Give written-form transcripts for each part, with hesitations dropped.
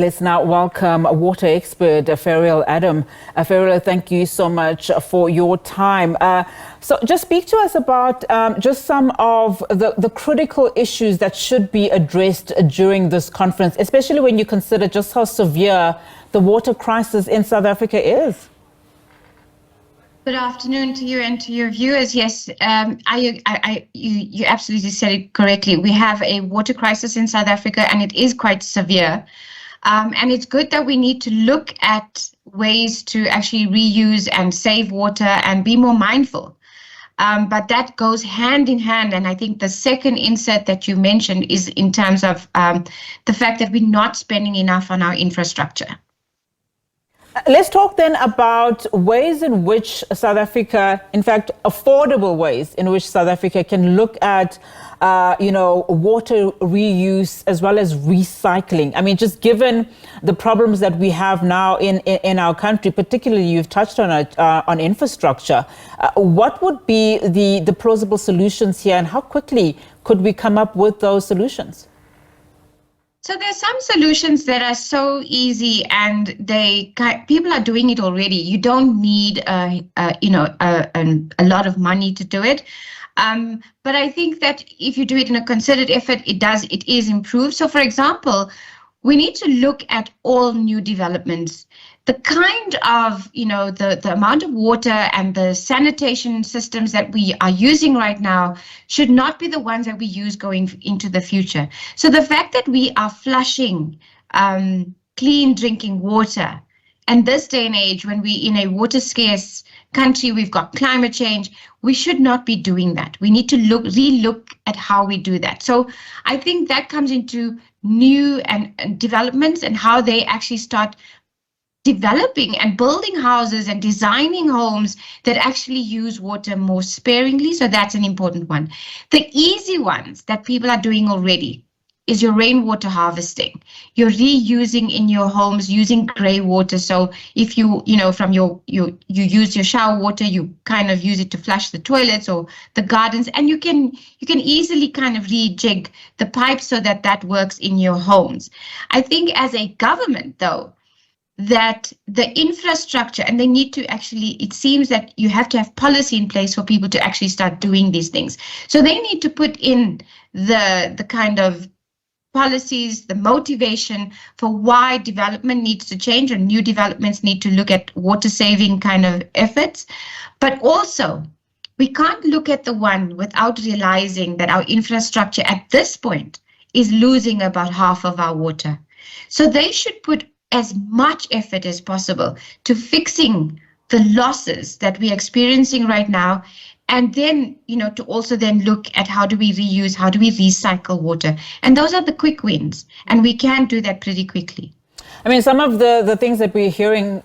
Let's now welcome water expert Ferrial Adam. Ferrial, thank you so much for your time. So just speak to us about just some of the critical issues that should be addressed during this conference, especially when you consider just how severe the water crisis in South Africa is. Good afternoon to you and to your viewers. Yes, you absolutely said it correctly. We have a water crisis in South Africa and it is quite severe. And it's good that we need to look at ways to actually reuse and save water and be more mindful. But that goes hand in hand. And I think the second insert that you mentioned is in terms of the fact that we're not spending enough on our infrastructure. Let's talk then about ways in which South Africa, in fact, affordable ways in which South Africa can look at, water reuse as well as recycling. I mean, just given the problems that we have now in our country, particularly you've touched on it, on infrastructure, what would be the plausible solutions here and how quickly could we come up with those solutions? So there's some solutions that are so easy and people are doing it already. You don't need a lot of money to do it. But I think that if you do it in a concerted effort, it is improved. So for example, we need to look at all new developments. The kind of, the amount of water and the sanitation systems that we are using right now should not be the ones that we use going into the future. So the fact that we are flushing clean drinking water, and this day and age when we in a water scarce country, we've got climate change, we should not be doing that. We need to relook at how we do that. So I think that comes into new and developments and how they actually start developing and building houses and designing homes that actually use water more sparingly. So that's an important one. The easy ones that people are doing already is your rainwater harvesting. You're reusing in your homes using grey water. So if you use your shower water, you kind of use it to flush the toilets or the gardens, and you can easily kind of rejig the pipes so that works in your homes. I think as a government though, that the infrastructure, and they need to actually, it seems that you have to have policy in place for people to actually start doing these things. So they need to put in the kind of policies, the motivation for why development needs to change and new developments need to look at water saving kind of efforts. But also, we can't look at the one without realizing that our infrastructure at this point is losing about half of our water. So they should put as much effort as possible to fixing the losses that we're experiencing right now. And then, to also then look at how do we reuse, how do we recycle water? And those are the quick wins. And we can do that pretty quickly. I mean, some of the things that we're hearing,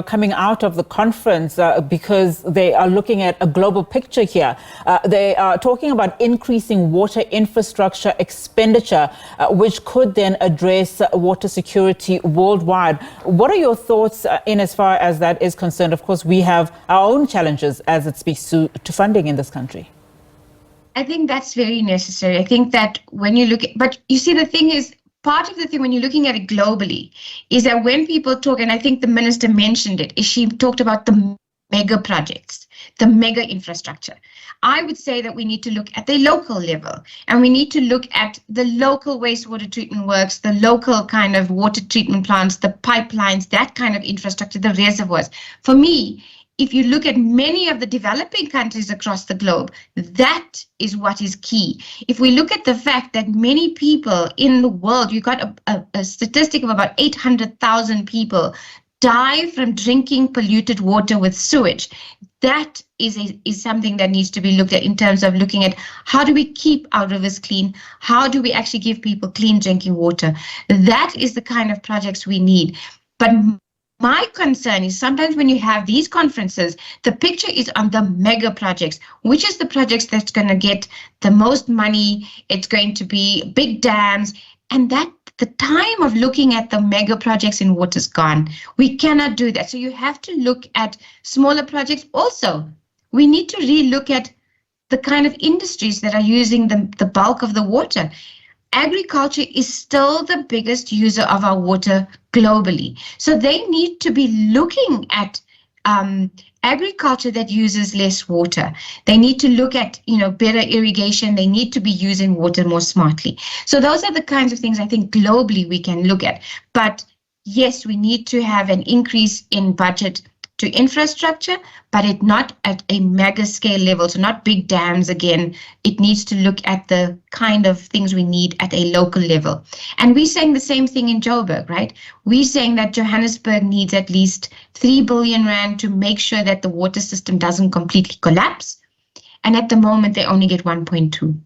coming out of the conference, because they are looking at a global picture here. They are talking about increasing water infrastructure expenditure, which could then address water security worldwide. What are your thoughts in as far as that is concerned? Of course, we have our own challenges as it speaks to funding in this country. I think that's very necessary. I think that when you look at, but you see, the thing is, part of the thing when you're looking at it globally is that when people talk, and I think the minister mentioned it, is she talked about the mega projects, the mega infrastructure. I would say that we need to look at the local level and we need to look at the local wastewater treatment works, the local kind of water treatment plants, the pipelines, that kind of infrastructure, the reservoirs. For me, if you look at many of the developing countries across the globe, that is what is key. If we look at the fact that many people in the world, you got a statistic of about 800,000 people die from drinking polluted water with sewage. That is something that needs to be looked at in terms of looking at how do we keep our rivers clean? How do we actually give people clean drinking water? That is the kind of projects we need. But my concern is sometimes when you have these conferences, the picture is on the mega projects, which is the projects that's going to get the most money. It's going to be big dams, and that the time of looking at the mega projects in water is gone. We cannot do that. So you have to look at smaller projects. Also, we need to relook at the kind of industries that are using the bulk of the water. agriculture is still the biggest user of our water globally. So they need to be looking at agriculture that uses less water. They need to look at, better irrigation. They need to be using water more smartly. So those are the kinds of things I think globally we can look at. But yes, we need to have an increase in budget to infrastructure, but it not at a mega scale level, so not big dams again. It needs to look at the kind of things we need at a local level. And we're saying the same thing in Joburg, right? We're saying that Johannesburg needs at least 3 billion rand to make sure that the water system doesn't completely collapse. And at the moment, they only get 1.2.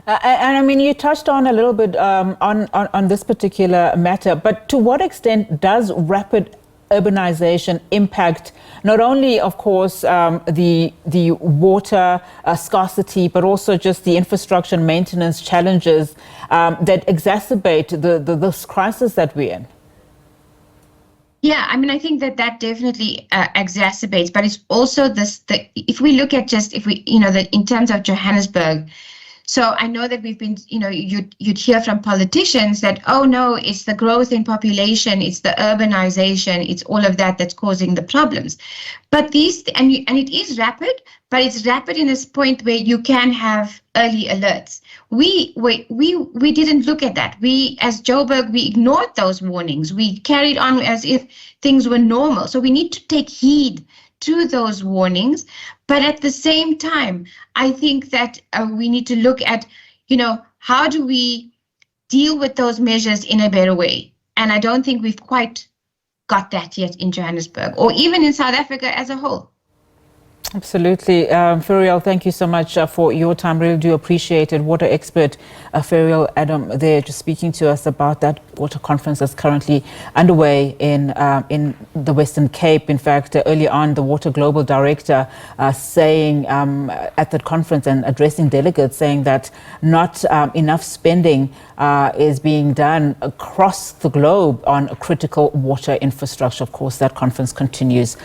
And I mean, you touched on a little bit on this particular matter, but to what extent does rapid urbanization impact not only, of course, the water scarcity, but also just the infrastructure and maintenance challenges that exacerbate this crisis that we're in? Yeah, I mean, I think that definitely exacerbates, but it's also if we look at in terms of Johannesburg. So I know that we've been, you'd hear from politicians that, oh no, it's the growth in population, it's the urbanization, it's all of that that's causing the problems. But and it is rapid, but it's rapid in this point where you can have early alerts. We didn't look at that. We, as Joburg, we ignored those warnings. We carried on as if things were normal. So we need to take heed to those warnings. But at the same time, I think that we need to look at, how do we deal with those measures in a better way? And I don't think we've quite got that yet in Johannesburg or even in South Africa as a whole. Absolutely. Ferrial, thank you so much for your time. Really do appreciate it. Water expert Ferrial Adam there, just speaking to us about that water conference that's currently underway in the Western Cape. In fact, early on, the Water Global Director saying at that conference and addressing delegates, saying that not enough spending is being done across the globe on critical water infrastructure. Of course, that conference continues.